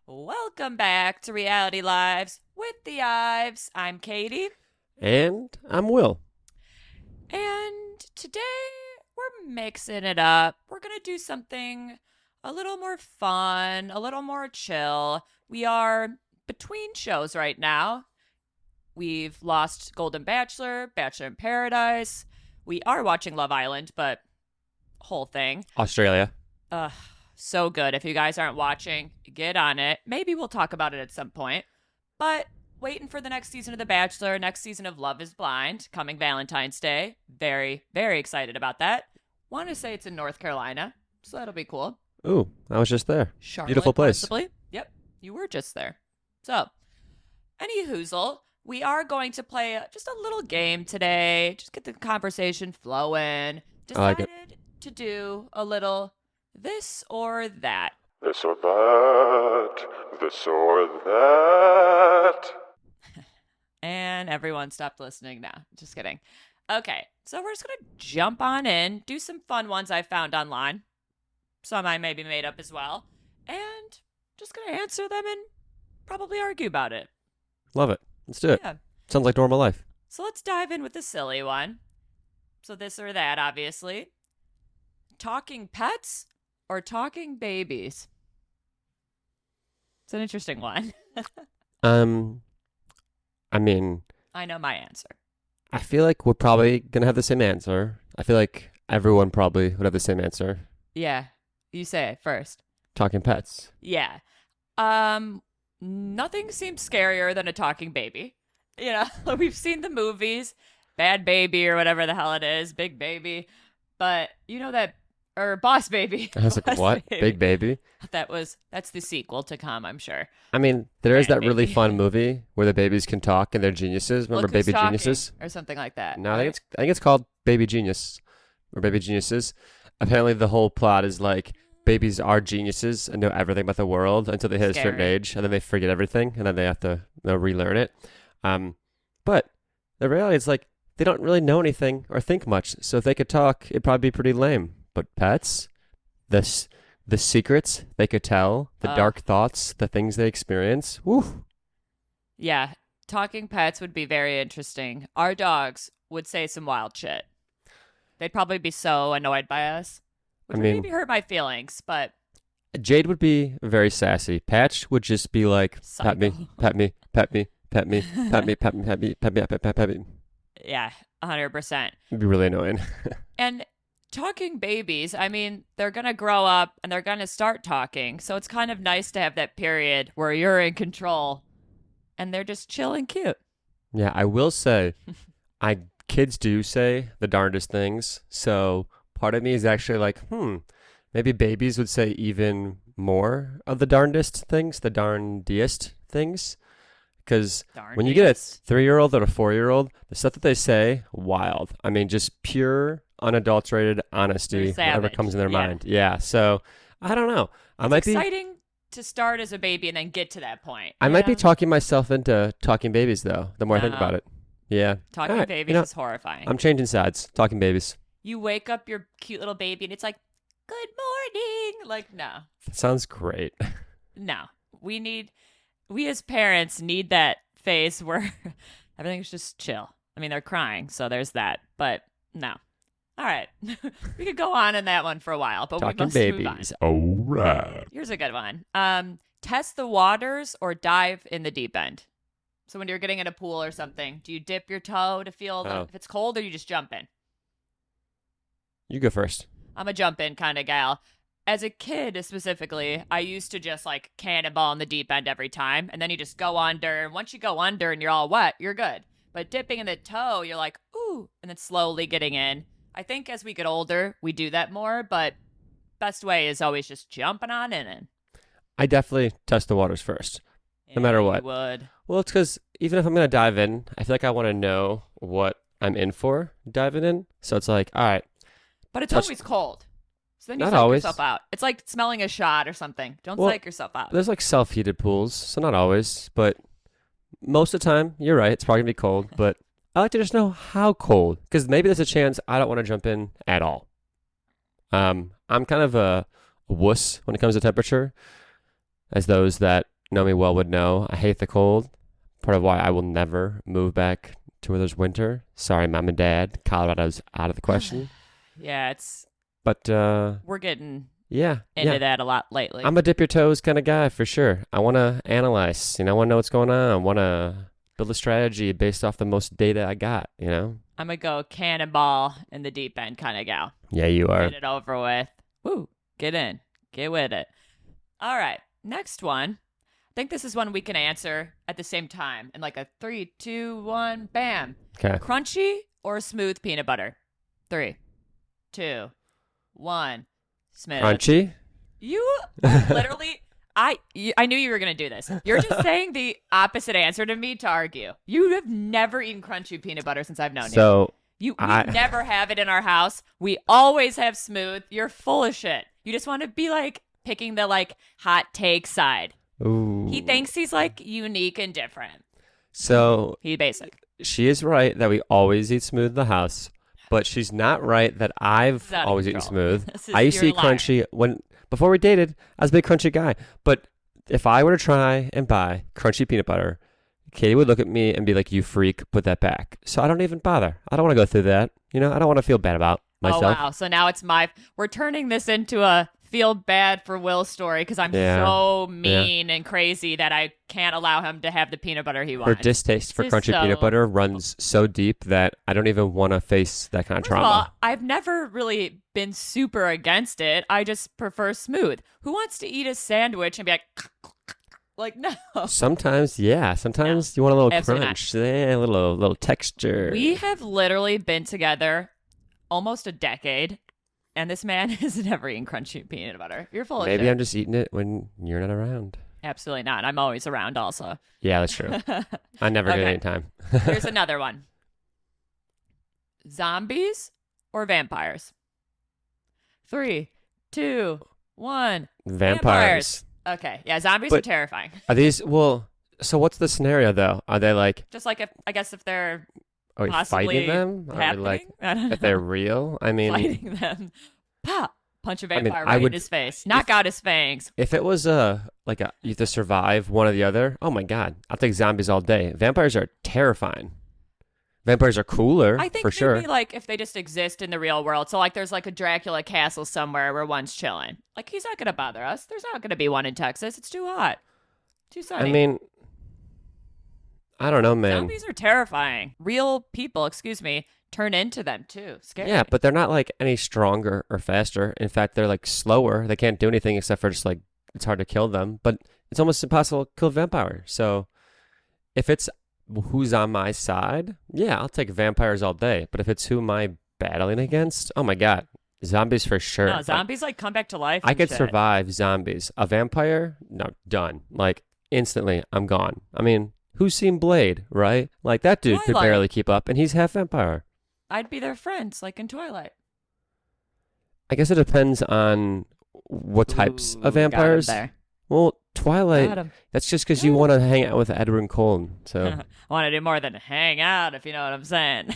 Welcome back to Reality Lives with the Ives. I'm Katie. And I'm Will. And today we're mixing it up. We're going to do something a little more fun, a little more chill. We are between shows right now. We've lost Golden Bachelor, Bachelor in Paradise. We are watching Love Island, but whole thing. Australia. So good. If you guys aren't watching, get on it. Maybe we'll talk about it at some point. But waiting for the next season of The Bachelor, next season of Love is Blind, coming Valentine's Day. Very, very excited about that. Want to say it's in North Carolina, so that'll be cool. Ooh, I was just there. Charlotte, beautiful place. Possibly. Yep, you were just there. So, any hoozle, we are going to play just a little game today. Just get the conversation flowing. Decided to do a little this or that. This or that. This or that. And everyone stopped listening now. Just kidding. Okay, so we're just going to jump on in, do some fun ones I found online. Some I maybe made up as well. And just going to answer them and probably argue about it. Love it. Let's do it. Yeah. Sounds like normal life. So let's dive in with the silly one. So this or that, obviously. Talking pets or talking babies? It's an interesting one. I mean, I know my answer. I feel like we're probably going to have the same answer. I feel like everyone probably would have the same answer. Yeah, you say it first. Talking pets. Yeah. Nothing seems scarier than a talking baby. You know, we've seen the movies, Bad Baby or whatever the hell it is, Big Baby. But you know that, or Boss Baby. I was like, Boss what? Baby. Big Baby? That's the sequel to come, I'm sure. I mean, there is Bad that really Baby. fun movie where the babies can talk and they're geniuses. Remember Look Who's Baby Talking, Geniuses? or something like that. No, right? I think it's called Baby Genius or Baby Geniuses. Apparently, the whole plot is like babies are geniuses and know everything about the world until they hit a certain Scary. age, and then they forget everything, and then they have to relearn it. But the reality is like they don't really know anything or think much. So if they could talk, it'd probably be pretty lame. But pets, the secrets they could tell, the dark thoughts, the things they experience. Woo! Yeah, talking pets would be very interesting. Our dogs would say some wild shit. They'd probably be so annoyed by us. Which I would mean- maybe hurt my feelings, but Jade would be very sassy. Patch would just be like, pet me, Psycho. pet me, pet me, pet me, pet me, pet me, pet me, pet me, pet me, pet me. yeah, 100%. It'd be really annoying. And talking babies, I mean, they're going to grow up and they're going to start talking. So it's kind of nice to have that period where you're in control and they're just chill and cute. Yeah, I will say, kids do say the darndest things. So part of me is actually like, maybe babies would say even more of the darndest things, the darndest things. Because when you get a Darndest. 3-year-old or a 4-year-old, the stuff that they say, wild. I mean, just pure, unadulterated honesty, They're whatever savage. comes in their Yeah. mind. Yeah, so I don't know. I might It's be exciting to start as a baby and then get to that point. I you might be know? talking myself into talking babies, though, the more I think No. about it. Yeah. Talking All right, babies you know, is horrifying. I'm changing sides. Talking babies. You wake up your cute little baby and it's like, good morning. Like, no, That sounds great. no. We as parents need that phase where everything's just chill. I mean, they're crying, so there's that. But no. All right. We could go on in that one for a while, but we Talking must move on. babies. All right. Here's a good one. Test the waters or dive in the deep end. So when you're getting in a pool or something, do you dip your toe to feel if it's cold or you just jump in? You go first. I'm a jump in kind of gal. As a kid, specifically, I used to just like cannonball in the deep end every time. And then you just go under. And once you go under and you're all wet, you're good. But dipping in the toe, you're like, ooh, and then slowly getting in. I think as we get older, we do that more. But best way is always just jumping on in. I definitely test the waters first. No matter what. You would. Well, it's because even if I'm going to dive in, I feel like I want to know what I'm in for diving in. So it's like, all right. But it's Touch- always cold. So then you Not psych always. yourself out. It's like smelling a shot or something. Don't Well, psych yourself out. There's like self-heated pools, so not always. But most of the time, you're right. It's probably going to be cold. But I like to just know how cold, because maybe there's a chance I don't want to jump in at all. I'm kind of a wuss when it comes to temperature, as those that know me well would know. I hate the cold. Part of why I will never move back to where there's winter. Sorry, mom and dad. Colorado's out of the question. Yeah, it's But we're getting yeah, into that a lot lately. I'm a dip your toes kind of guy for sure. I want to analyze. I want to know what's going on. I want to build a strategy based off the most data I got. I'm gonna go cannonball in the deep end kind of gal. Yeah, you are. Get it over with. Woo! Get in. Get with it. All right. Next one. I think this is one we can answer at the same time in like a 3, 2, 1, bam. Okay. Crunchy or smooth peanut butter? 3, 2, 1. Smooth. Crunchy. You are literally. I knew you were gonna do this. You're just saying the opposite answer to me to argue. You have never eaten crunchy peanut butter since I've known you. So We never have it in our house. We always have smooth. You're full of shit. You just want to be like picking the like hot take side. ooh. He thinks he's like unique and different. So He basic. she is right that we always eat smooth in the house, but she's not right that I've It's out of always eaten control. smooth. This is- I used to you're eat a liar. crunchy before we dated. I was a big crunchy guy, but if I were to try and buy crunchy peanut butter, Katie would look at me and be like, "You freak, put that back." So I don't even bother. I don't want to go through that. I don't want to feel bad about myself. Oh wow! So now it's we're turning this into a feel bad for Will story because I'm Yeah. so mean and crazy that I can't allow him to have the peanut butter he Her wants. distaste for This is crunchy peanut so- butter runs so deep that I don't even want to face that kind of First of trauma. all, I've never really been super against it. I just prefer smooth. Who wants to eat a sandwich and be like no? Sometimes, yeah. Sometimes you want a little Absolutely not. crunch, a little texture. We have literally been together almost a decade, and this man has never eaten crunchy peanut butter. You're full of Maybe shit. I'm just eating it when you're not around. Absolutely not. I'm always around also. Yeah, that's true. I never get Okay. any time. Here's another one. Zombies or vampires? 3, 2, 1. Vampires. Okay. Yeah, zombies are But- terrifying. Are these, well, so what's the scenario though? Are they like, Just like if they're are we possibly fighting them? Are we happening. like, I don't if they're know. real? I mean, Fighting them. Pop. Punch a mean, vampire I right would- in his face. Knock out his fangs. if it was you have to survive one or the other, oh my God, I'll take zombies all day. Vampires are terrifying. Vampires are cooler, I think for maybe sure. like if they just exist in the real world. So like there's like a Dracula castle somewhere where one's chilling. Like he's not gonna bother us. There's not gonna be one in Texas. It's too hot. Too sunny. I mean, I don't know, man. Zombies are terrifying. Real people, excuse me, turn into them too. Scary. Yeah, but they're not like any stronger or faster. In fact, they're like slower. They can't do anything except for just like it's hard to kill them. But it's almost impossible to kill a vampire. So if it's who's on my side, yeah, I'll take vampires all day. But if it's who am I battling against, oh my God, zombies for sure. No, Like, zombies like come back to life. I and could shit. survive zombies. A vampire, no, done. Like instantly, I'm gone. I mean, who's seen Blade, right? Like that dude could Twilight. barely keep up, and he's half vampire. I'd be their friends, like in Twilight. I guess it depends on what types Ooh, of vampires. Got him Well, there. Twilight, Got him. that's just because you want to hang out with Edward Cullen. So, I want to do more than hang out, if you know what I'm saying.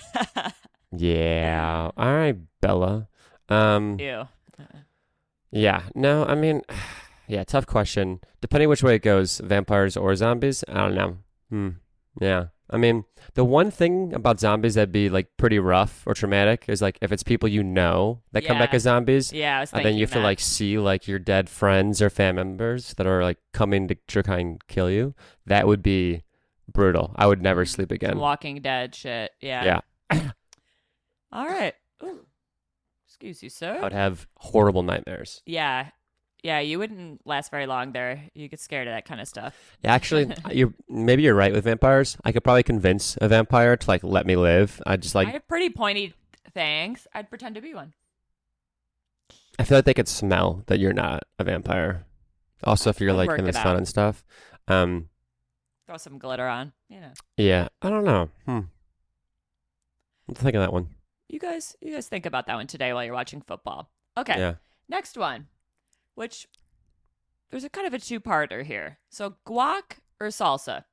yeah. All right, Bella. Ew. Yeah. No, I mean, yeah, tough question. Depending which way it goes, vampires or zombies, I don't know. Yeah. I mean, the one thing about zombies that'd be like pretty rough or traumatic is like if it's people you know that come back Yeah. as zombies. Yeah, I was And thinking then you have to that. like see like your dead friends or family members that are like coming to try and kill you. That would be brutal. I would never sleep Some again. Walking Dead shit. Yeah. Yeah. All right. Ooh. Excuse you, sir. I would have horrible nightmares. Yeah. Yeah, you wouldn't last very long there. You get scared of that kind of stuff. Actually, maybe you're right with vampires. I could probably convince a vampire to like let me live. I just I like have pretty pointy fangs. I'd pretend to be one. I feel like they could smell that you're not a vampire. Also, if you're I'd like work in the it sun out. and stuff. Throw some glitter on. You know. Yeah, I don't know. I'll think of that one. You guys think about that one today while you're watching football. Okay. Yeah. Next one. Which there's a kind of a two-parter here. So guac or salsa?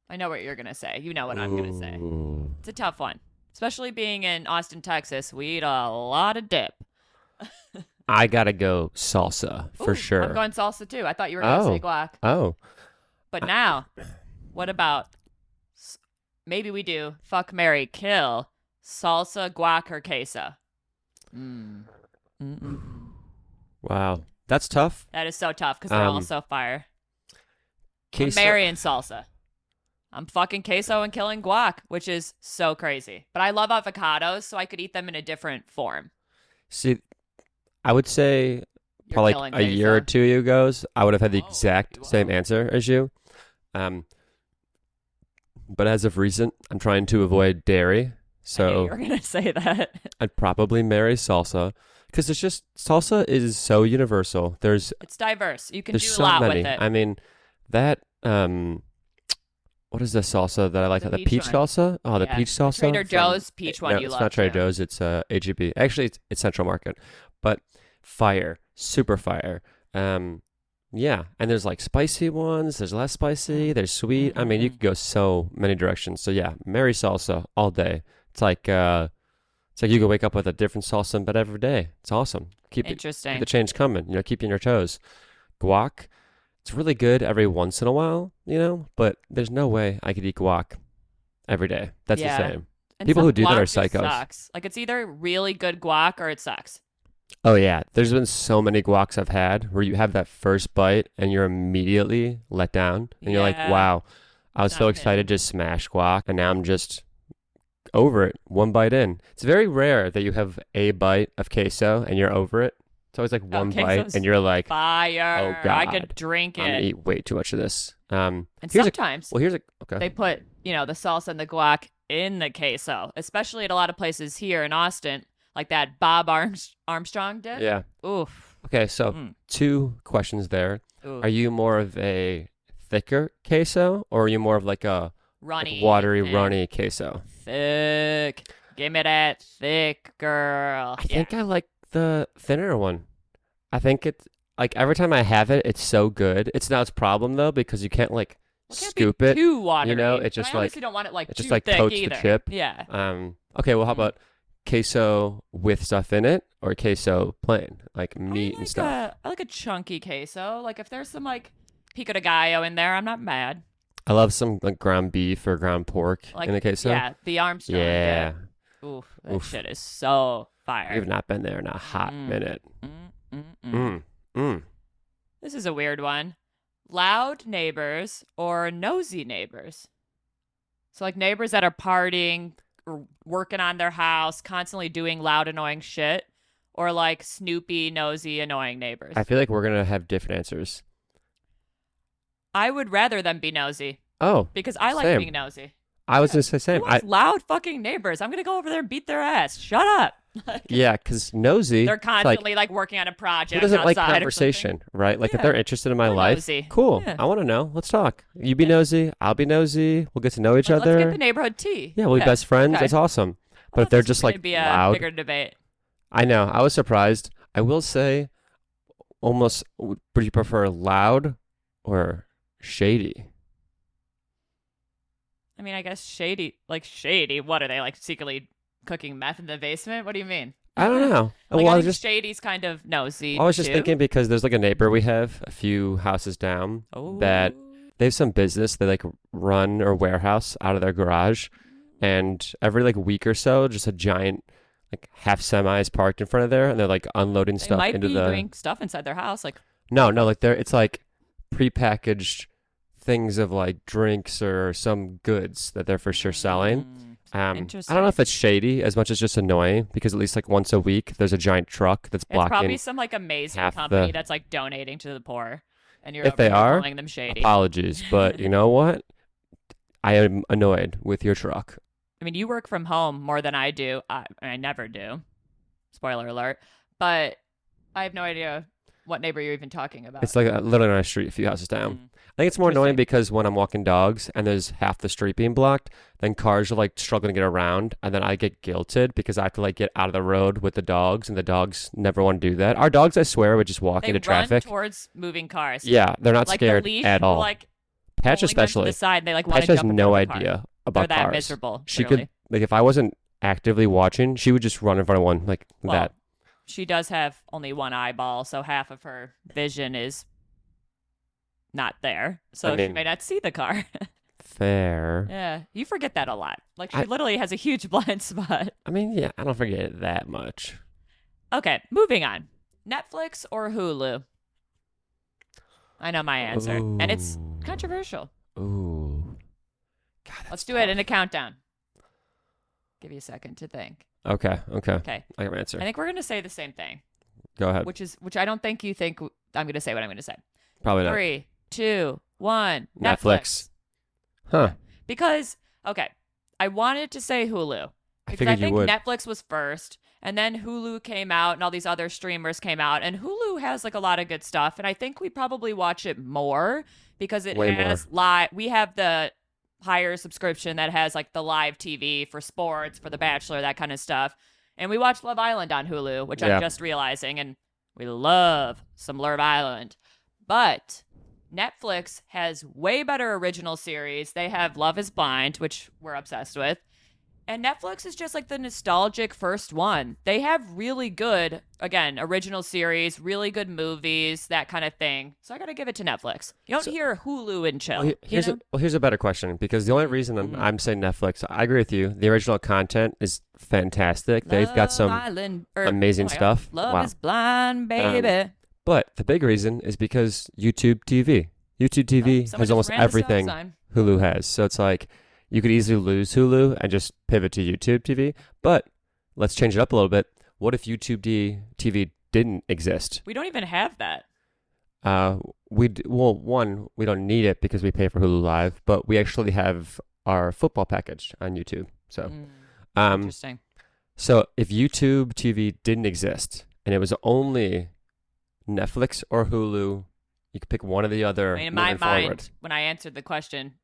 I know what you're gonna say. You know what I'm gonna say. Ooh. It's a tough one. Especially being in Austin, Texas, we eat a lot of dip. I gotta go salsa for Ooh, sure. I'm going salsa too. I thought you were going to say guac. Oh. But now, what about maybe we do fuck, marry, kill, salsa, guac, or queso? Wow. That's tough. That is so tough because they're all so fire. I'm Queso. marrying salsa. I'm fucking queso and killing guac, which is so crazy. But I love avocados, so I could eat them in a different form. See, I would say You're probably killing a year or queso. 2 ago, I would have had the Oh, exact same wow. answer as you. But as of recent, I'm trying to avoid dairy. I knew So you were going to say that. I'd probably marry salsa because it's just salsa is so universal. There's It's diverse. You can there's do a so lot many. with it. I mean, that what is the salsa that I like? The The peach peach one. salsa. Oh, the Yeah. peach salsa. Trader from- Joe's peach one No, you it's love not Trader too. Joe's. It's HEB. Actually, it's Central Market, but fire, super fire. Yeah, and there's like spicy ones. There's less spicy. There's sweet. I mean, you could go so many directions. So yeah, marry salsa all day. It's like you could wake up with a different salsa in bed every day. It's awesome. Keep Interesting. the change coming. Keep you on your toes. Guac, it's really good every once in a while. But there's no way I could eat guac every day. That's Yeah. insane. And People some who do that guac are just psychos. Sucks. Like it's either really good guac or it sucks. Oh yeah, there's been so many guacs I've had where you have that first bite and you're immediately let down, and you're like, Yeah. wow, I was Not so hitting. excited to smash guac, and now I'm just over it, one bite in. It's very rare that you have a bite of queso and you're over it. It's always like one bite, queso's and you're like, Fire. oh I God, could drink I'm gonna it. eat way too much of this. And here's sometimes here's a okay. they put, the salsa and the guac in the queso, especially at a lot of places here in Austin, like that Bob Armstrong dip. Yeah. Oof. Okay, so Mm. 2 questions there. Oof. Are you more of a thicker queso, or are you more of like a Runny. watery, and runny queso? Thick. Give me that thick, girl. I think I like the thinner one. I think it's like every time I have it, it's so good. It's not its problem though because you can't like It can't scoop be it. too watery. It's But just I like obviously don't want it like it too just like thick coats either. the chip. Yeah. Okay. Well, how Mm. about queso with stuff in it or queso plain, like meat and stuff? I like a chunky queso. Like if there's some like pico de gallo in there, I'm not mad. I love some like ground beef or ground pork Like in a queso. yeah, the Armstrong. Yeah. dip. Oof, that Oof. shit is so fire. We've not been there in a hot Mm. minute. Mm. Mm. This is a weird one. Loud neighbors or nosy neighbors? So like neighbors that are partying or working on their house, constantly doing loud, annoying shit, or like snoopy, nosy, annoying neighbors. I feel like we're gonna have different answers. I would rather them be nosy Oh, because I like Same. being nosy. I was gonna say Who same. wants loud fucking neighbors? I'm gonna go over there and beat their ass. Shut up. Like, Yeah, because nosy. they're it's like, constantly like working on a project. who doesn't like outside or something. conversation, right? Like if Yeah. they're interested in my We're life, nosy. cool. Yeah. I want to know. Let's talk. You be nosy. I'll be nosy. We'll get to know each Let's other. get the neighborhood tea. Yeah, we'll be best friends. Okay. That's awesome. I But if thought they're this was just gonna like be a loud, bigger debate. I know. I was surprised. I will say, almost. Would you prefer loud or shady? I mean, I guess shady. Like shady. What are they like secretly cooking meth in the basement? What do you mean? I don't know. Like, well, I I think was just. shady's kind of nosy. I was just too. thinking because there's like a neighbor we have a few houses down that Oh. they have some business. They like run or warehouse out of their garage, and every like week or so, just a giant like half semi is parked in front of there, and they're like unloading They stuff might into be the. doing stuff inside their house. Like No, like it's like prepackaged things of like drinks or some goods that they're for sure selling. I don't know if it's shady as much as just annoying because at least like once a week there's a giant truck that's It's probably blocking. some like amazing half company the- that's like donating to the poor, and you're If over they here are, calling them shady. Apologies, but you know what? I am annoyed with your truck. I mean, you work from home more than I do. I never do. Spoiler alert. But I have no idea what neighbor you're even talking about. It's like literally on a street a few houses down. Mm. I think it's more annoying Interesting. because when I'm walking dogs and there's half the street being blocked, then cars are like struggling to get around, and then I get guilted because I have to like get out of the road with the dogs, and the dogs never want to do that. Our dogs, I swear, would just walk They into run traffic. towards moving cars. Yeah, they're not like scared the leash at will, all. like Patch pulling them to especially. the side. They like want Patch to has jump in no front of the car. idea They're about that cars. miserable. She literally. could Like if I wasn't actively watching, she would just run in front of one like Well, that. she does have only one eyeball, so half of her vision is not there. So I she mean, may not see the car. fair. Yeah, you forget that a lot. Like, she I, literally has a huge blind spot. I mean, yeah, I don't forget it that much. Okay, moving on. Netflix or Hulu? I know my answer, and it's Ooh. controversial. Ooh. God, Let's that's do it tough. in a countdown. Give you a second to think. Okay. Okay, I got my answer. I think we're gonna say the same thing, Go ahead. which I don't think you think I'm gonna say what I'm gonna say. Probably not. 3, 2, 1. Netflix. Huh. Because I wanted to say Hulu I because figured I think you would. Netflix was first, and then Hulu came out, and all these other streamers came out, and Hulu has like a lot of good stuff, and I think we probably watch it more because it Way has more. live. We have the higher subscription that has like the live TV for sports, for The Bachelor, that kind of stuff, and we watch Love Island on Hulu, which Yeah. I'm just realizing, and we love some Love Island, but Netflix has way better original series. They have Love is Blind, which we're obsessed with. And Netflix is just like the nostalgic first one. They have really good, again, original series, really good movies, that kind of thing. So I got to give it to Netflix. You don't So- hear Hulu and chill. Well, here's a better question because the only reason Mhm. I'm saying Netflix, I agree with you. The original content is fantastic. They've got some amazing stuff. Love Wow. is Blind, baby. But the big reason is because YouTube TV. YouTube TV Someone has just almost ran a stop everything sign. Hulu has. So it's like you could easily lose Hulu and just pivot to YouTube TV. But let's change it up a little bit. What if TV didn't exist? We don't even have that. One, we don't need it because we pay for Hulu Live, but we actually have our football package on YouTube. So, Interesting. so if YouTube TV didn't exist and it was only Netflix or Hulu, you could pick one or the other. I mean, in my moving mind, forward. when I answered the question,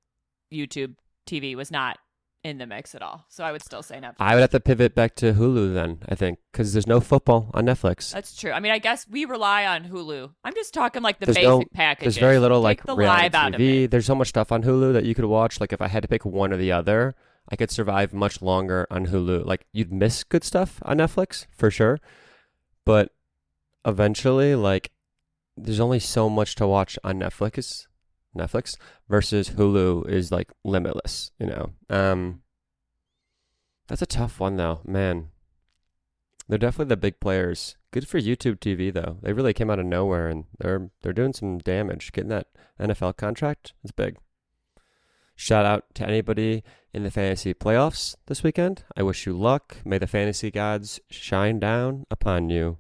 YouTube TV was not in the mix at all. So I would still say Netflix. I would have to pivot back to Hulu then, I think, because there's no football on Netflix. That's true. I mean, I guess we rely on Hulu. I'm just talking like the There's basic packages. There's very little Take like the reality live out of TV. it. There's so much stuff on Hulu that you could watch. Like if I had to pick one or the other, I could survive much longer on Hulu. Like you'd miss good stuff on Netflix for sure, but eventually, like there's only so much to watch on Netflix versus Hulu is like limitless. That's a tough one though, man. They're definitely the big players. Good for YouTube TV though. They really came out of nowhere and they're doing some damage. Getting that NFL contract is big. Shout out to anybody in the fantasy playoffs this weekend. I wish you luck. May the fantasy gods shine down upon you.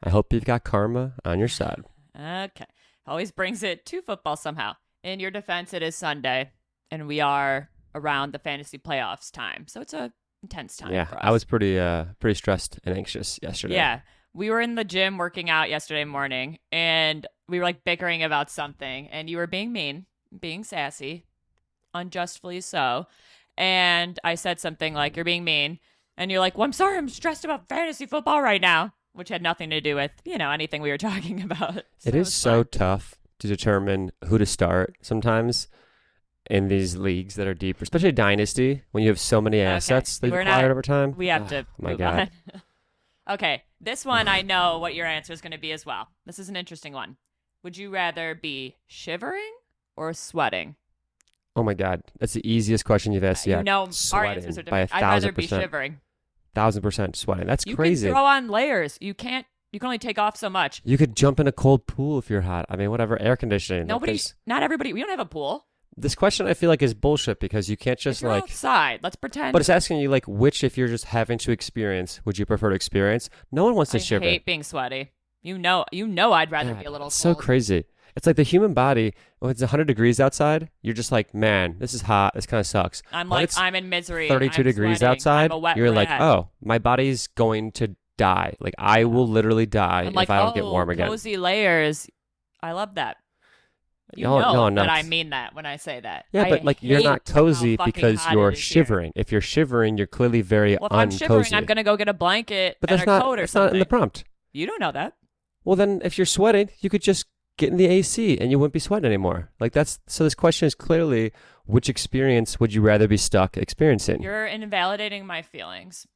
I hope you've got karma on your side. Okay. Always brings it to football somehow. In your defense, it is Sunday, and we are around the fantasy playoffs time. So it's a intense time Yeah, for us. I was pretty stressed and anxious yesterday. Yeah. We were in the gym working out yesterday morning, and we were like bickering about something, and you were being mean, being sassy, unjustly so. And I said something like, "You're being mean." And you're like, "Well, I'm sorry, I'm stressed about fantasy football right now," which had nothing to do with, anything we were talking about. It is so tough to determine who to start sometimes in these leagues that are deeper, especially Dynasty, when you have so many assets that you've We're acquired not- over time. We have to Oh, my move God. on. Okay, this one I know what your answer is going to be as well. This is an interesting one. Would you rather be shivering or sweating? Oh my God. That's the easiest question you've asked yet. You know, our Sweating answers are by different. I'd rather be 1,000%. shivering. 1,000% sweating. That's You crazy. can throw on layers. You can only take off so much. You could jump in a cold pool if you're hot. I mean, whatever, air conditioning. Not everybody. We don't have a pool. This question I feel like is bullshit because you can't just If you're like. outside, let's pretend. But it's asking you like which, if you're just having to experience, would you prefer to experience? No one wants to I shiver. hate being sweaty. You know, I'd rather God, be a little it's so cold. crazy. It's like the human body. When it's 100 degrees outside, you're just like, man, this is hot. This kind of sucks. I'm When like, it's I'm in misery. 32 I'm degrees sweating, outside, I'm a wet you're like, rat. oh, my body's going to die. Like I will literally die I'm if like, I don't get warm again. Cozy layers. I love that. You Y'all- know y'all are that I nuts. mean that when I say that. Yeah, I but like you're not hate how cozy fucking because hot you're it is here. shivering. If you're shivering, you're clearly very Well, if I'm uncozy. shivering, I'm gonna go get a blanket But and that's a not. coat or It's not something. in the prompt. You don't know that. Well, then if you're sweating, you could just get in the AC and you wouldn't be sweating anymore. Like that's so. This question is clearly which experience would you rather be stuck experiencing? You're invalidating my feelings.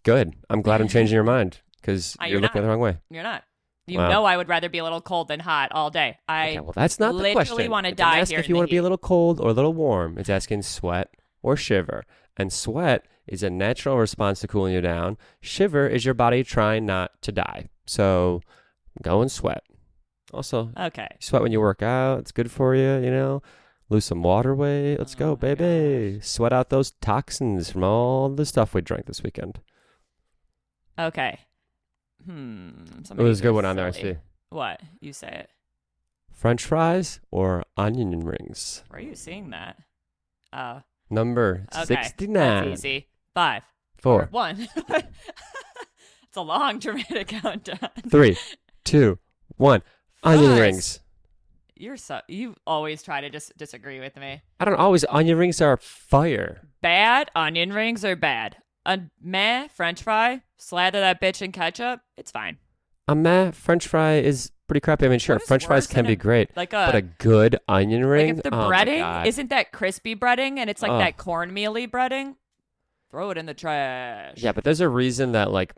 Good. I'm glad I'm changing your mind because You're you're looking not. at the wrong way. You're not. You Wow. know I would rather be a little cold than hot all day. Okay, well, that's not the literally question. want to It didn't die ask here if in you the want to be a heat. little cold or a little warm. It's asking sweat or shiver. And sweat is a natural response to cooling you down. Shiver is your body trying not to die. So go and sweat. Also, Okay. sweat when you work out. It's good for you, you know. Lose some water weight. Let's Oh go, my baby. Sweat out those toxins from all the stuff we drank this weekend. Okay. It was a good one on there, I see. What? You say it. French fries or onion rings? Where are you seeing that? Number Okay. 69. That's easy. 5, 4, 1. It's a long, dramatic countdown. 3, 2, 1. Onion Fries. rings. You always try to disagree with me. I don't always. Onion rings are fire. Bad onion rings are bad. A meh French fry, slather that bitch in ketchup. It's fine. A meh French fry is pretty crappy. I mean, sure, What is French fries worse can than be great, Like but a good onion ring. if the Oh my breading God. isn't that crispy breading and it's like Ugh. that cornmealy breading, throw it in the trash. Yeah, but there's a reason that like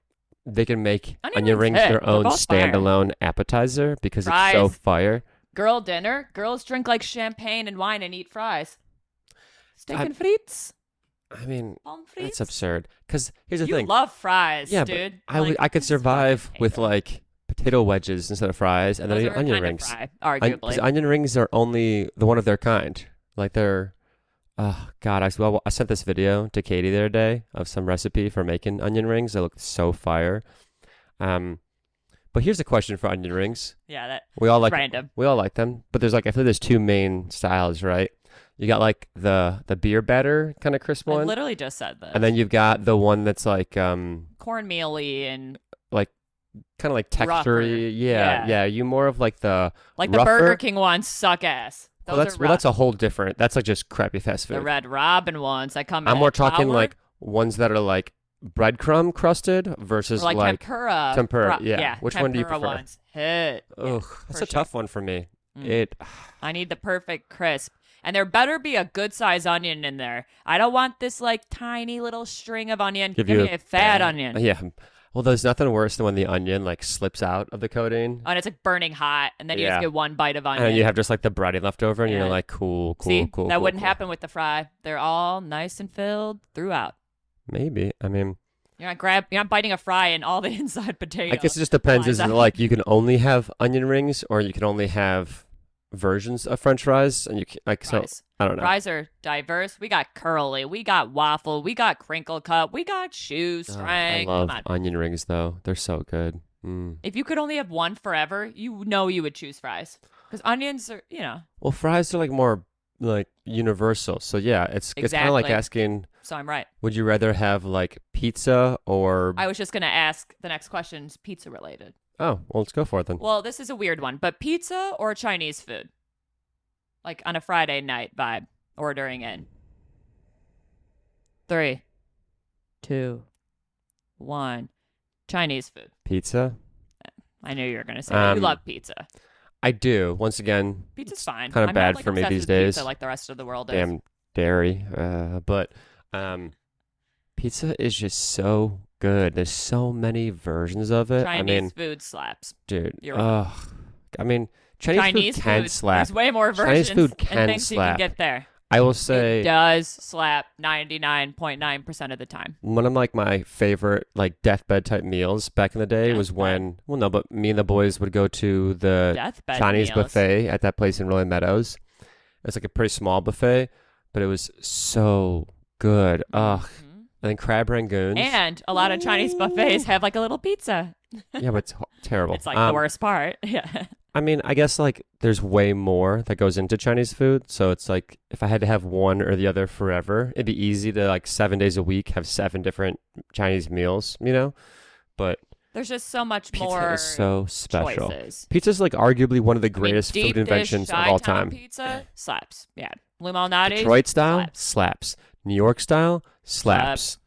they can make Onion onion rings rings hit. their They're own both fire. standalone appetizer because it's so Fries. fire. Girl dinner, girls drink like champagne and wine and eat fries. Steak I- and frites, I mean, palm frites. that's absurd. Because here's the You thing. love fries, Yeah, but dude. I could this is survive fucking with hater. like potato wedges instead of fries, and Those then are onion kind of rings. fry, arguably. Because onion rings are only the one of their kind. Like they're, oh God, I sent this video to Katie the other day of some recipe for making onion rings. They look so fire. But here's a question for onion rings. Yeah, that We all like random. We all like them, but there's like I feel there's two main styles, right? You got like the beer batter kind of crisp I one, literally just said this. and then you've got the one that's like cornmealy and kind of like Rougher. textury. Yeah, Yeah. yeah. You more of like the like the rougher? Burger King ones suck ass. Those well, that's are rough. that's a whole different. That's like just crappy fast The food. Red Robin ones that come. I'm in more a talking flour, like ones that are like breadcrumb crusted versus or like like tempura. tempura, yeah. Which one do you tempura prefer? Ones. Hit. ugh, for that's sure. a tough one for me. Mm. It I need the perfect crisp. And there better be a good size onion in there. I don't want this like tiny little string of onion. give Give you me a fat onion. Yeah. Well, there's nothing worse than when the onion like slips out of the coating. And it's like burning hot, and then you Yeah. just get one bite of onion. And you have just like the breading left over, and Yeah. you're like, cool. See, that cool, wouldn't cool. happen with the fry. They're all nice and filled throughout. Maybe. I mean, You're not biting a fry and all the inside potato. I guess it just depends. flies Is it out. like you can only have onion rings, or you can only have versions of French fries, and you can, like Fries. so. I don't know. Fries are diverse. We got curly, we got waffle, we got crinkle cut, we got Oh, shoestring. I love Come on. onion rings though. They're so good. Mm. If you could only have one forever, you know you would choose fries. Because onions are, Well, fries are like more like universal. So yeah, it's kind of like Exactly. asking, so I'm right. would you rather have like pizza or I was just going to ask the next question's pizza related. oh, well, let's go for it then. Well, this is a weird one, but pizza or Chinese food? Like on a Friday night vibe, ordering in. 3, 2, 1. Chinese food. Pizza? I knew you were going to say that. You love pizza. I do. Once again, Pizza's fine. kinda I'm bad not, like, for me obsessed these with days. Pizza like the rest of the world is. damn dairy. But pizza is just so good. There's so many versions of it. Chinese I mean, food slaps. dude. You're right. I mean, Chinese food can slap. There's way more Chinese versions food can and things slap. you can get there. I will say It does slap 99.9% of the time. one of like my favorite like deathbed type meals back in the day was when but me and the boys would go to the Deathbed Chinese meals. buffet at that place in Rolling Meadows. It's like a pretty small buffet, but it was so good. Ugh. Mhm. And then crab rangoons. And a lot of Chinese buffets have like a little pizza. Yeah, but it's terrible. It's like the worst part. Yeah. I mean, I guess like there's way more that goes into Chinese food. So it's like if I had to have one or the other forever, it'd be easy to like 7 days a week have 7 different Chinese meals, you know? But There's just so much pizza more is so special. choices. Pizza's like arguably one of the I mean, greatest deep food dish inventions of all Chi-town time. Pizza slaps. Yeah. Lou Malnati's Detroit style slaps. slaps. New York style slaps.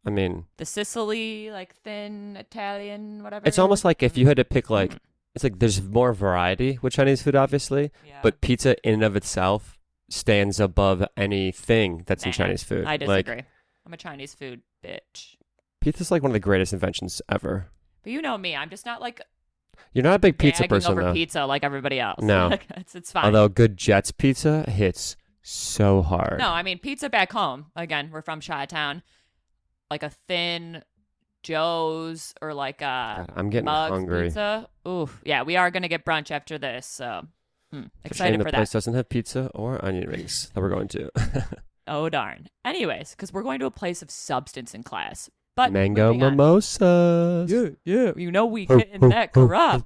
I mean, The Sicily, like thin Italian, whatever. it's almost like if you had to pick like, it's like there's more variety with Chinese food, obviously, Yeah. but pizza in and of itself stands above anything that's in Nah, Chinese food. I Like, disagree. I'm a Chinese food bitch. pizza's like one of the greatest inventions ever. But you know me, I'm just not like You're not a big pizza gagging person, over though. pizza like everybody else. No. Like, it's fine. Although good Jets pizza hits so hard. No, I mean pizza back home. Again, we're from Chi-Town. Like a thin Joe's or like a God, I'm getting Mug's hungry. pizza. Ooh, yeah, we are gonna get brunch after this, so It's a shame excited the for place that. doesn't have pizza or onion rings that we're going to. Oh darn. Anyways, because we're going to a place of substance in class. But Mango moving on. mimosas. Yeah. You know we Ho, getting ho, that ho, corrupt.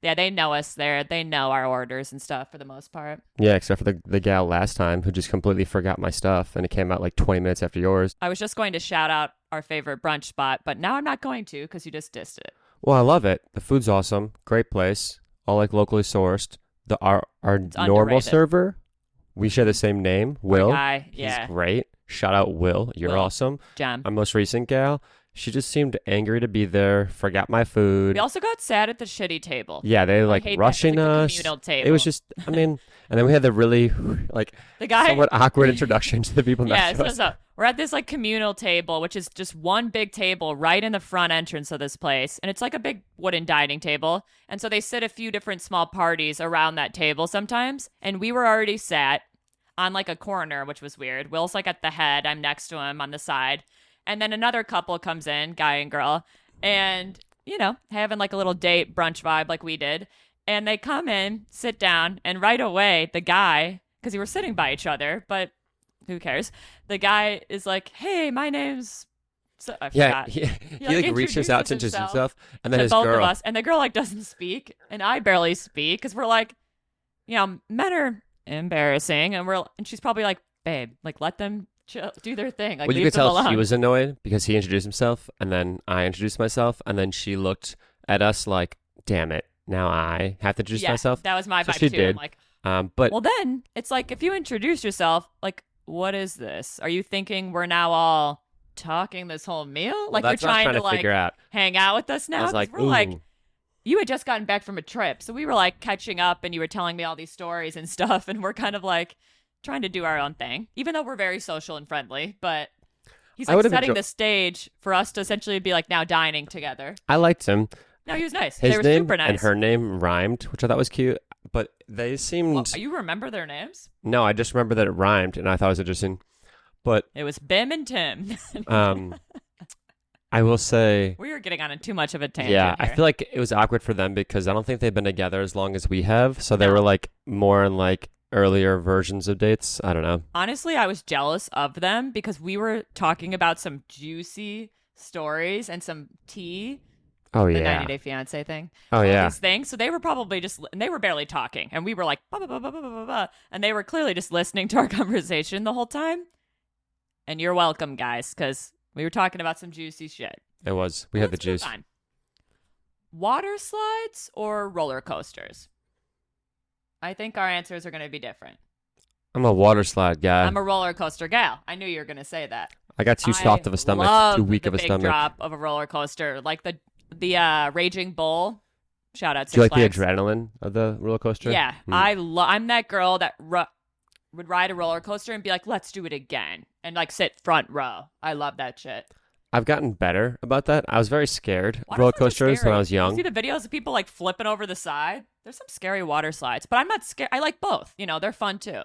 Yeah, they know us there. They know our orders and stuff for the most part. Yeah, except for the gal last time who just completely forgot my stuff and it came out like 20 minutes after yours. I was just going to shout out our favorite brunch spot, but now I'm not going to because you just dissed it. Well, I love it. The food's awesome. Great place. All like locally sourced. Our normal underrated. server, we share the same name, Will. Guy, yeah, He's great. Shout out Will. You're Will. awesome. Gem. Our most recent gal, she just seemed angry to be there, forgot my food. We also got sat at the shitty table. Yeah, they I like hate that. rushing It's like the us. communal table. It was just, I mean, and then we had the really like the guy. somewhat awkward introduction to the people Yeah, next to us. so we're at this like communal table, which is just one big table right in the front entrance of this place, and it's like a big wooden dining table. And so they sit a few different small parties around that table sometimes, and we were already sat on like a corner, which was weird. Will's like at the head, I'm next to him on the side, and then another couple comes in, guy and girl, and you know, having like a little date brunch vibe like we did. And they come in, sit down, and right away, the guy, because we were sitting by each other, but who cares? The guy is like, "Hey, my name's," so I Yeah, forgot. he like, like reaches out to introduces introduce himself himself, and then to his both girl. of us, and the girl like doesn't speak, and I barely speak because we're like, you know, men are embarrassing, and she's probably like, "Babe, like let them chill, do their thing, like Well, you leave could them tell alone." he was annoyed because he introduced himself, and then I introduced myself, and then she looked at us like, "Damn it, now I have to introduce yeah, myself." that was my So vibe she too. did. I'm like, But well, then it's like if you introduce yourself, like, what is this? Are you thinking we're now all talking this whole meal? Like you're that's what I was trying to like figure out. hang out with us now? I was 'Cause like, we're like, ooh. you had just gotten back from a trip, so we were like catching up, and you were telling me all these stories and stuff, and we're kind of like trying to do our own thing, even though we're very social and friendly. But he's I like would've setting the stage for us to essentially be like now dining together. I liked him. No, he was nice. His they were name super nice. and her name rhymed, which I thought was cute. But they seemed Well, you remember their names? no. I just remember that it rhymed, and I thought it was interesting. But It was Bim and Tim. I will say, We were getting on too much of a tangent. yeah, I here. feel like it was awkward for them because I don't think they've been together as long as we have. So they No. were like more in like earlier versions of dates. I don't know. Honestly, I was jealous of them because we were talking about some juicy stories and some tea, Oh the yeah. 90 Day Fiance thing. Oh all yeah. these things. So they were probably just, and they were barely talking, and we were like, bah, bah, bah, bah, bah, bah, bah, bah, and they were clearly just listening to our conversation the whole time. And you're welcome, guys, because we were talking about some juicy shit. It was. We had the Let's move juice. on. Water slides or roller coasters? I think our answers are going to be different. I'm a water slide guy. I'm a roller coaster gal. I knew you were going to say that. I got too soft of a stomach, love too weak the of a big stomach. drop of a roller coaster, like the Raging Bull. Shout out Do you Six like the Flags. adrenaline of the roller coaster? Yeah, Hmm. I'm that girl that would ride a roller coaster and be like, let's do it again, and like sit front row. I love that shit. I've gotten better about that. I was very scared of Water roller slides are coasters when scary. I was young. You see the videos of people like flipping over the side? There's some scary water slides, but I'm not scared. I like both. You know, they're fun too.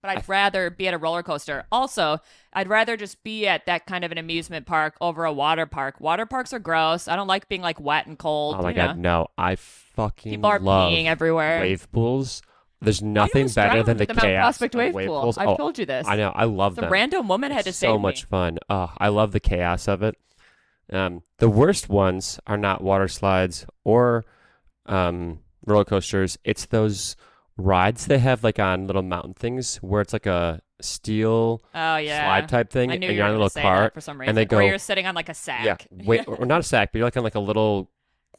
But I'd rather be at a roller coaster. Also, I'd rather just be at that kind of an amusement park over a water park. Water parks are gross. I don't like being like wet and cold. Oh my you god, know. no! I fucking People are love peeing everywhere. wave pools. There's I nothing almost better drowned than the at the Mount chaos Prospect of wave pool. pools. I've Oh, told you this. I know. I love Some them. random woman had to It's save so me. much fun. Oh, I love the chaos of it. The worst ones are not water slides or roller coasters. It's those rides they have like on little mountain things where it's like a steel Oh yeah. slide type thing, I knew and you you're were on a gonna little say cart, that for some reason. and they Or go, you're sitting on like a sack. yeah, wait, or not a sack, but you're like on like a little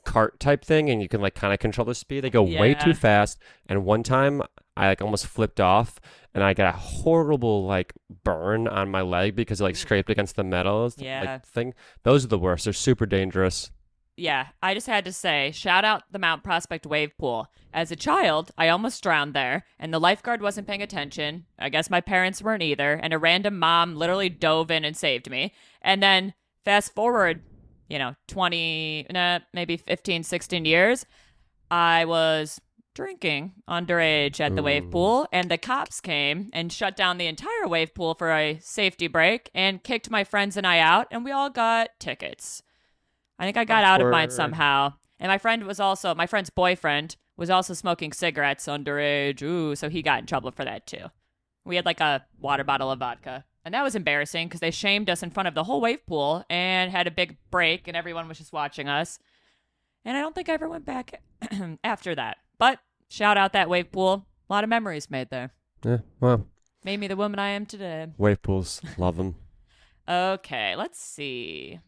cart type thing, and you can like kind of control the speed. They go way Yeah. too fast, and one time I like almost flipped off, and I got a horrible like burn on my leg because it like scraped against the metal Yeah. like thing. Those are the worst. They're super dangerous. yeah, I just had to say, shout out the Mount Prospect wave pool. As a child, I almost drowned there, and the lifeguard wasn't paying attention. I guess my parents weren't either, and a random mom literally dove in and saved me. And then fast forward, 20, maybe 15, 16 years, I was drinking underage at the wave Ooh. pool, and the cops came and shut down the entire wave pool for a safety break and kicked my friends and I out, and we all got tickets. I think I got out of mine Awkward. somehow. And my friend's boyfriend was also smoking cigarettes underage. Ooh, so he got in trouble for that too. We had like a water bottle of vodka. And that was embarrassing because they shamed us in front of the whole wave pool and had a big break and everyone was just watching us. And I don't think I ever went back after that. But shout out that wave pool. A lot of memories made there. Yeah, well, Made me the woman I am today. wave pools, love them. Okay, let's see.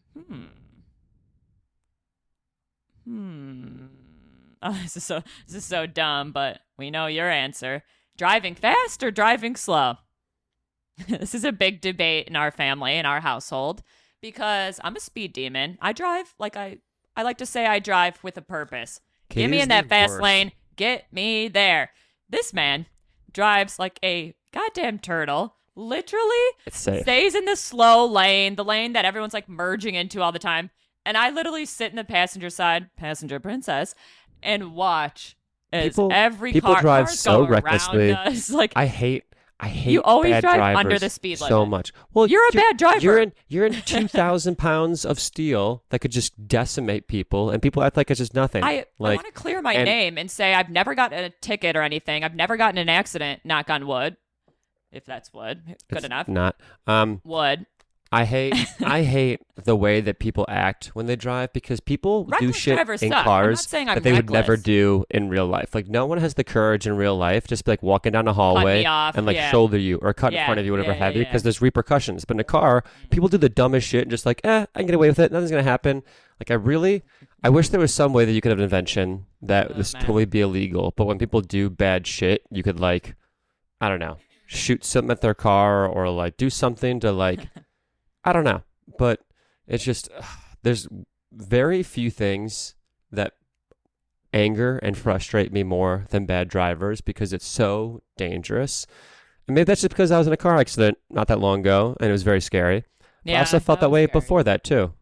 Oh, this is so dumb, but we know your answer. Driving fast or driving slow? This is a big debate in our family, in our household, because I'm a speed demon. I like to say I drive with a purpose. Get me Katie's in that the fast worst. lane. Get me there. This man drives like a goddamn turtle. Literally It's safe. stays in the slow lane, the lane that everyone's like merging into all the time. And I literally sit in the passenger side, passenger princess, and watch as People- every people car drive cars so go recklessly. around us. Like I hate You always bad drive drivers under the speed so limit. much. Well, You're a bad driver. You're in 2,000 pounds of steel that could just decimate people, and people act like it's just nothing. I like want to clear my and- name and say I've never gotten a ticket or anything. I've never gotten an accident. Knock on wood, if that's wood. Good it's enough. not. Wood. I hate the way that people act when they drive because people do Reckless shit drivers in suck. I'm not cars saying I'm that they would never reckless. do in real life. Like no one has the courage in real life just be like walking down a hallway me off, and like yeah. shoulder you or cut in Yeah, front of you, whatever yeah, have you, yeah. because there's repercussions. But in a car, people do the dumbest shit and just like, I can get away with it. Nothing's gonna happen. Like I wish there was some way that you could have an invention that Oh, this man. totally be illegal. But when people do bad shit, you could like, I don't know, shoot something at their car or like do something to like, I don't know. But it's just, there's very few things that anger and frustrate me more than bad drivers because it's so dangerous. And maybe that's just because I was in a car accident not that long ago and it was very scary. But I also felt that was way scary. before that too.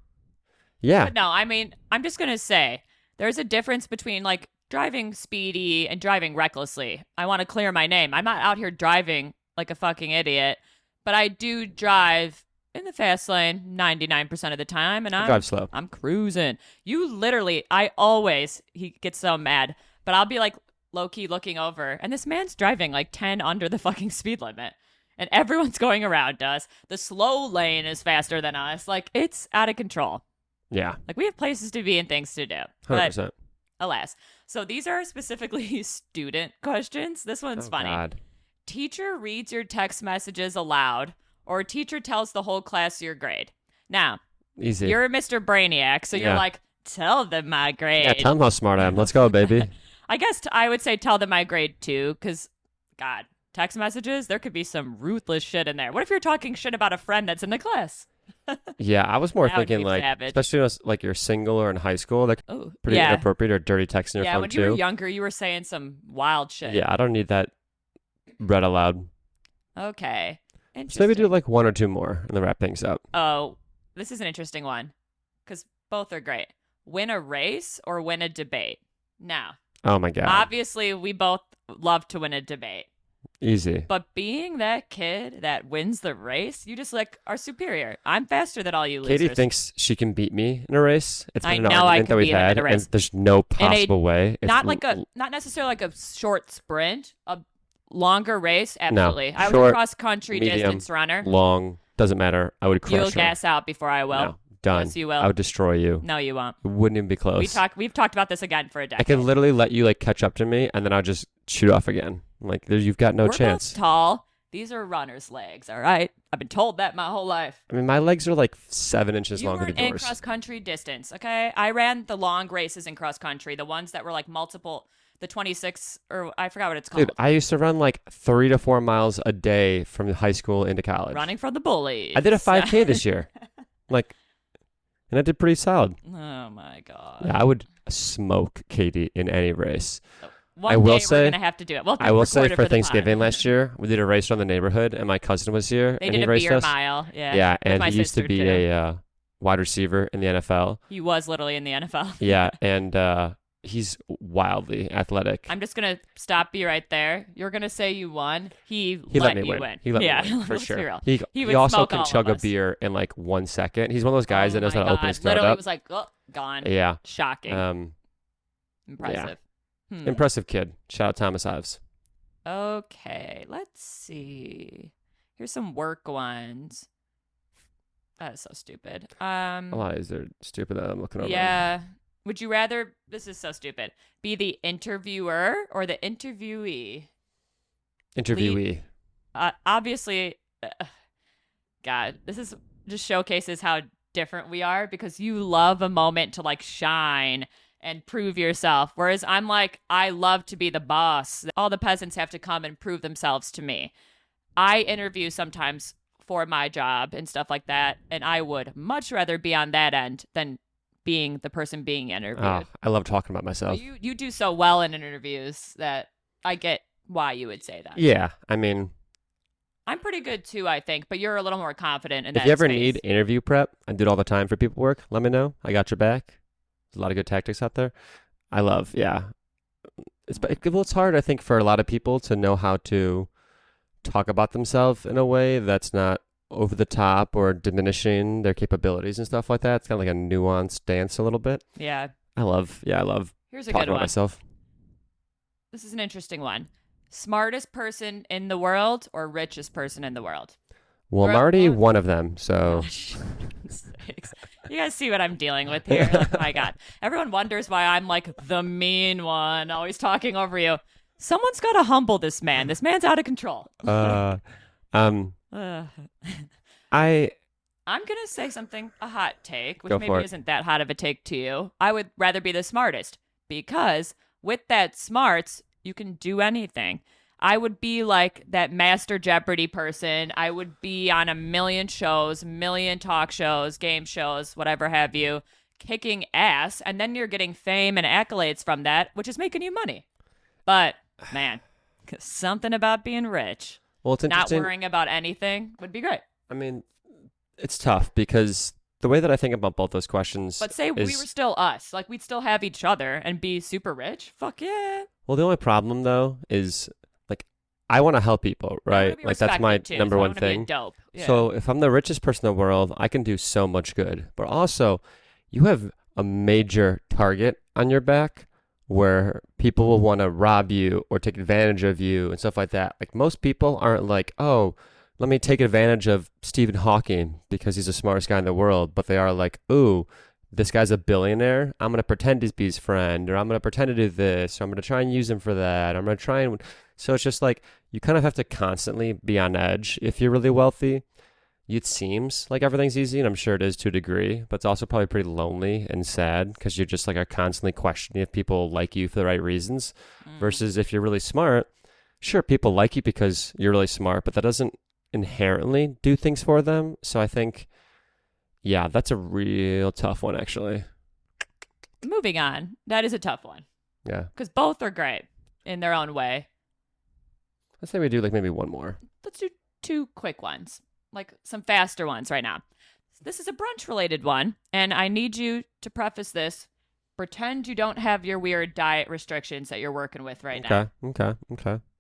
Yeah. But no, I mean, I'm just gonna say there's a difference between like driving speedy and driving recklessly. I want to clear my name. I'm not out here driving like a fucking idiot, but I do drive in the fast lane 99% of the time, and I drive slow. I'm cruising. You literally, he gets so mad, but I'll be like low key looking over, and this man's driving like 10 under the fucking speed limit, and everyone's going around us. The slow lane is faster than us. Like it's out of control. Yeah. Like we have places to be and things to do. But 100%. alas. So these are specifically student questions. This one's funny. God. Teacher reads your text messages aloud, or teacher tells the whole class your grade. Now, Easy. you're Mr. Brainiac, so you're Yeah. like, tell them my grade. Yeah, tell them how smart I am. Let's go, baby. I guess I would say tell them my grade too, because, God, text messages, there could be some ruthless shit in there. What if you're talking shit about a friend that's in the class? Yeah, I was more That would thinking be like, savage. especially when like you're single or in high school, like Oh, pretty yeah. inappropriate or dirty texting your Yeah, phone when too. you were younger, you were saying some wild shit. Yeah, I don't need that read aloud. Okay. So maybe do Interesting. like one or two more and then wrap things up. Oh, this is an interesting one because both are great. Win a race or win a debate. Now, Oh my god, obviously, we both love to win a debate, easy. but being that kid that wins the race, you just like are superior. I'm faster than all you Katie losers. thinks she can beat me in a race. It's I been an know I argument can that we've beat him in had, a race. and there's no possible way. It's not necessarily like a short sprint, a longer race. Absolutely, I was a short, cross country medium, distance runner. long. Doesn't matter. I would crush You'll her. gas out before I will. No, done. Yes, you will. I would destroy you. No, you won't. It wouldn't even be close. We've talked about this again for a decade. I could literally let you like catch up to me, and then I'll just shoot off again. Like you've got no We're chance. both tall. These are runner's legs, all right? I've been told that my whole life. I mean, my legs are like 7 inches You longer weren't than in yours. cross country distance, okay? I ran the long races in cross country, the ones that were like multiple, the 26 or I forgot what it's called. Dude, I used to run like 3 to 4 miles a day from high school into college. Running from the bullies. I did a 5K this year. Like, and I did pretty solid. Oh my god. Yeah, I would smoke Katie in any race. One I will day say- we're gonna have to do it. Well, I will say record it for the pod. Thanksgiving last year, we did a race around the neighborhood, and my cousin was here, They and did he a raced beer us. mile. Yeah. Yeah, with and my he used to sister, be too. a wide receiver in the NFL. He was literally in the NFL. Yeah, and he's wildly athletic. I'm just gonna stop you right there. You're gonna say you won. He Let me you win. He let yeah, me win, for let's be sure. real. He He would also smoke can all chug of a us. beer in like 1 second. He's one of those guys Oh that knows my how to open God. his throat Literally up. was like, oh, gone. Yeah. Shocking. Impressive. Impressive kid. Shout out Thomas Ives. Okay, let's see. Here's some work ones. That is so stupid. A lot of these are stupid that I'm looking over. Yeah. Would you rather, this is so stupid, be the interviewer or the interviewee? Interviewee. Obviously, God, this is just showcases how different we are because you love a moment to like shine and prove yourself. Whereas I'm like, I love to be the boss. All the peasants have to come and prove themselves to me. I interview sometimes for my job and stuff like that. And I would much rather be on that end than being the person being interviewed. Oh, I love talking about But myself. you do so well in interviews that I get why you would say that. Yeah, I mean, I'm pretty good too, I think, but you're a little more confident in if that you ever space. need interview prep, I do it all the time for people work. Let me know. I got your back. There's a lot of good tactics out there. I love, yeah. It's hard, I think, for a lot of people to know how to talk about themselves in a way that's not over the top or diminishing their capabilities and stuff like that. It's kind of like a nuanced dance a little bit. Yeah. I love Here's a talking good about one. myself. This is an interesting one. Smartest person in the world or richest person in the world? Well, I'm Bro- already well- one of them, so Gosh. Sakes. You guys see what I'm dealing with here? Like, my God. Everyone wonders why I'm like the mean one, always talking over you. Someone's got to humble this man. This man's out of control. uh, Ugh. I I'm going to say something, a hot take, which Go maybe for it. isn't that hot of a take to you. I would rather be the smartest because with that smarts, you can do anything. I would be like that Master Jeopardy person. I would be on a million shows, million talk shows, game shows, whatever have you, kicking ass. And then you're getting fame and accolades from that, which is making you money. But, man, something about being rich, well, it's not interesting. worrying about anything would be great. I mean, it's tough because the way that I think about both those questions But say we is were still us. Like, we'd still have each other and be super rich. Fuck yeah. well, the only problem though is like I want to help people, I wanna right? be Like that's my respected, too, number so I one wanna be a thing. dope. Yeah. So if I'm the richest person in the world, I can do so much good. But also, you have a major target on your back where people will want to rob you or take advantage of you and stuff like that. Like most people aren't like, oh, let me take advantage of Stephen Hawking because he's the smartest guy in the world. But they are like, ooh, this guy's a billionaire. I'm going to pretend to be his friend, or I'm going to pretend to do this, or I'm going to try and use him for that. I'm going to try and. So it's just like you kind of have to constantly be on edge if you're really wealthy. It seems like everything's easy, and I'm sure it is to a degree, but it's also probably pretty lonely and sad because you're just like are constantly questioning if people like you for the right reasons. Versus if you're really smart, sure, people like you because you're really smart, but that doesn't inherently do things for them. So I think, yeah, that's a real tough one, actually. Moving on. That is a tough one Yeah. because both are great in their own way. Let's say we do like maybe one more. Let's do two quick ones, like some faster ones right now. This is a brunch related one, and I need you to preface this. Pretend you don't have your weird diet restrictions that you're working with right now. Okay.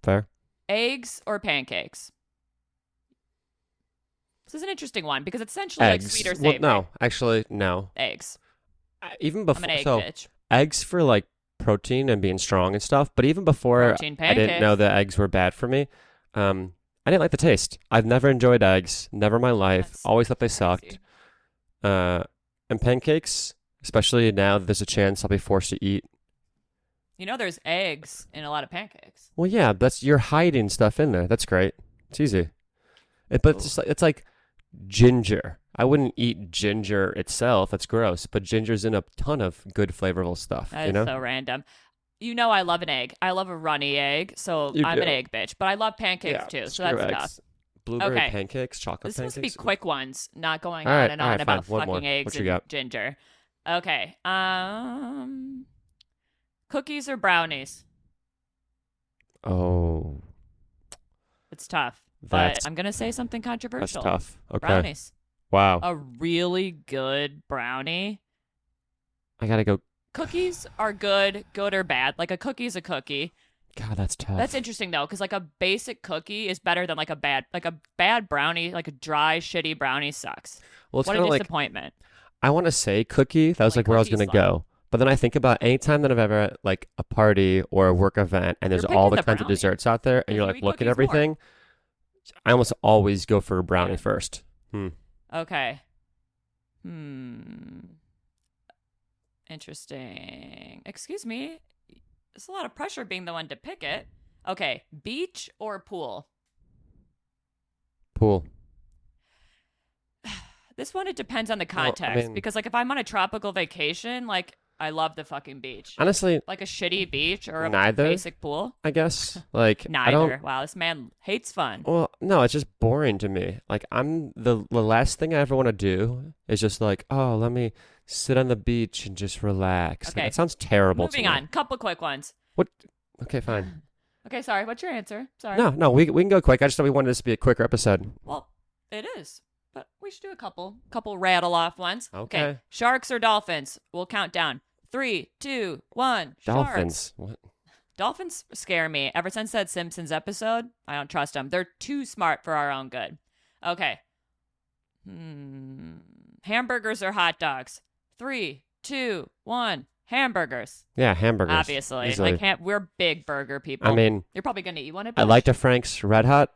Fair. Eggs or pancakes? This is an interesting one because it's essentially like Eggs. sweet or Well, savory. no, actually, no. Eggs. Even I'm before, an egg so bitch. eggs for like protein and being strong and stuff. But even before Protein I didn't know pancakes. that eggs were bad for me, I didn't like the taste. I've never enjoyed eggs, never in my life. That's Always thought they crazy. sucked. And pancakes, especially now that there's a chance I'll be forced to eat. You know, there's eggs in a lot of pancakes. Well, yeah, you're hiding stuff in there. That's great. It's easy. But it's like ginger. I wouldn't eat ginger itself. That's gross. But ginger's in a ton of good flavorful stuff. That you is know? so random. You know, I love an egg. I love a runny egg, so You I'm do. an egg bitch. But I love pancakes too, so screw that's eggs. tough. blueberry Okay. pancakes, chocolate This is supposed to be pancakes. quick ones, not going All on right, and all on right, about fine. One more. fucking eggs What you and got? ginger. Okay. Cookies or brownies? Oh, It's tough, but that's I'm gonna say something that's controversial. tough. Okay. Brownies. Wow. A really good brownie. I gotta go. Cookies are good or bad. Like a cookie's a cookie. God, that's tough. That's interesting though, because like a basic cookie is better than like a bad brownie. Like a dry, shitty brownie sucks. Well, it's What kind a of like disappointment. I want to say cookie. That was Like like where I was cookie gonna slime. go. But then I think about any time that I've ever at like a party or a work event, and there's You're all picking the the kinds of brownie, desserts out there, and 'cause you're you like eat look at cookies more. everything. I almost always go for a brownie Yeah. first. Okay. Interesting. Excuse me. There's a lot of pressure being the one to pick it. Okay. Beach or pool? Pool. This one, it depends on the Well, I context. mean- Because, like, if I'm on a tropical vacation, like, I love the fucking beach. Honestly, Like a shitty beach or a Neither. basic pool? I guess like I Neither. don't. Wow, this man hates fun. Well, no, it's just boring to me. Like I'm the last thing I ever want to do is just like, oh, let me sit on the beach and just relax. Like, Okay. that sounds terrible Moving to me. on. Couple quick ones. Okay, fine. Okay, sorry. What's your answer? Sorry. No, we can go quick. I just thought we wanted this to be a quicker episode. Well, it is. But we should do a couple rattle off ones. Okay. Sharks or dolphins? We'll count down. 3, 2, 1. Sharks. Dolphins. What? Dolphins scare me. Ever since that Simpsons episode, I don't trust them. They're too smart for our own good. Okay. Hamburgers or hot dogs? 3, 2, 1. Hamburgers. Yeah, hamburgers. Obviously. Easily. Like we're big burger people. I mean, You're probably gonna eat one at I Bush. liked a Frank's Red Hot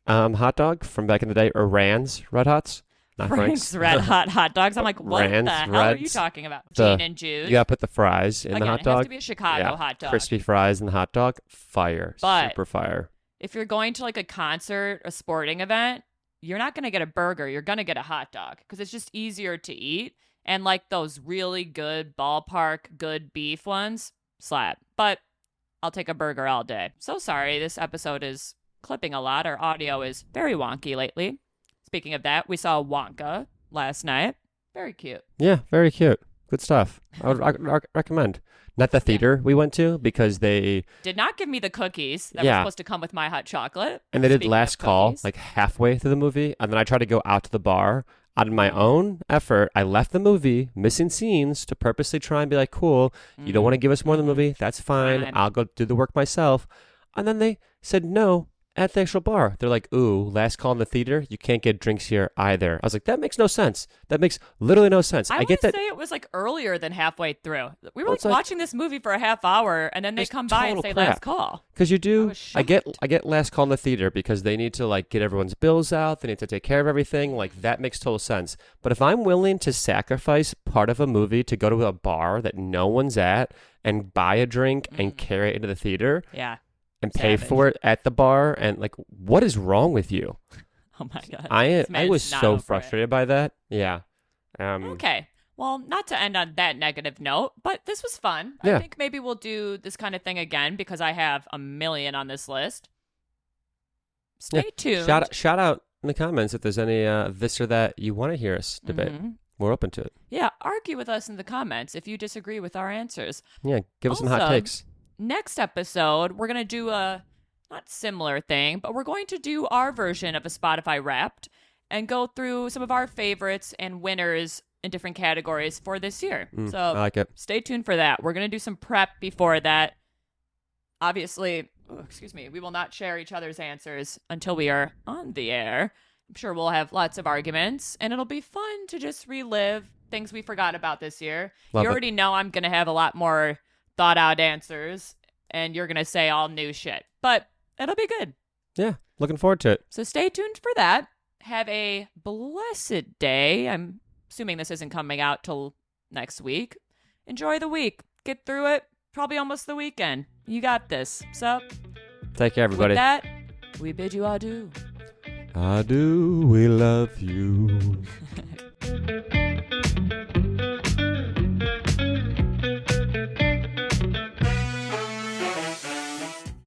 hot dog from back in the day, or Rand's Red Hots. Not Frank's Frank's. Red Hot Dogs. I'm like, what Rand's, the hell are you Reds, talking about? the- Gene and Jude. You gotta put the fries in Again, the hot it dog. has to be a Chicago Yeah, hot dog. Crispy fries in the hot dog. Fire. But- Super fire. If you're going to like a concert, a sporting event, you're not going to get a burger. You're going to get a hot dog because it's just easier to eat. And like those really good ballpark, good beef ones, slap. But I'll take a burger all day. So sorry, this episode is clipping a lot. Our audio is very wonky lately. Speaking of that, we saw Wonka last night. Very cute. Yeah, very cute. Good stuff. I would recommend. Not the theater we went to because they Did not give me the cookies that were Yeah. supposed to come with my hot chocolate. and they did Speaking last of call cookies. like halfway through the movie, and then I tried to go out to the bar. Out of my own effort, I left the movie, missing scenes, to purposely try and be like, cool, you don't want to give us more in the movie, that's fine. Fine. I'll go do the work myself. And then they said no at the actual bar. They're like, ooh, last call in the theater, you can't get drinks here either. I was like, that makes no sense. That makes literally no sense. I I want get to that. say it was like earlier than halfway through. We were Well, like it's like- watching this movie for a half hour, and then they It's come by and total say crap. last call. Because you I do, was I get shocked. last call in the theater because they need to like get everyone's bills out. They need to take care of everything. Like that makes total sense. But if I'm willing to sacrifice part of a movie to go to a bar that no one's at and buy a drink and carry it into the theater Yeah. and pay Savage. for it at the bar, and like, what is wrong with you? Oh my god. I This man was is not so over it. frustrated by that. Yeah. Okay. Well, not to end on that negative note, but this was fun. I Yeah. think maybe we'll do this kind of thing again because I have a million on this list. Stay tuned. Shout out in the comments if there's any this or that you want to hear us debate. Mhm. We're open to it. Yeah, argue with us in the comments if you disagree with our answers. Yeah, give us some hot Also, takes. Next episode, we're going to do a not similar thing, but we're going to do our version of a Spotify Wrapped and go through some of our favorites and winners in different categories for this year. I So like it. stay tuned for that. We're going to do some prep before that. Obviously, we will not share each other's answers until we are on the air. I'm sure we'll have lots of arguments, and it'll be fun to just relive things we forgot about this year. Love You it. already know I'm going to have a lot more thought out answers, and you're going to say all new shit. But it'll be good. Yeah, looking forward to it. So stay tuned for that. Have a blessed day. I'm assuming this isn't coming out till next week. Enjoy the week. Get through it. Probably almost the weekend. You got this. So, Take care, everybody. with that, we bid you adieu. I do. We love you.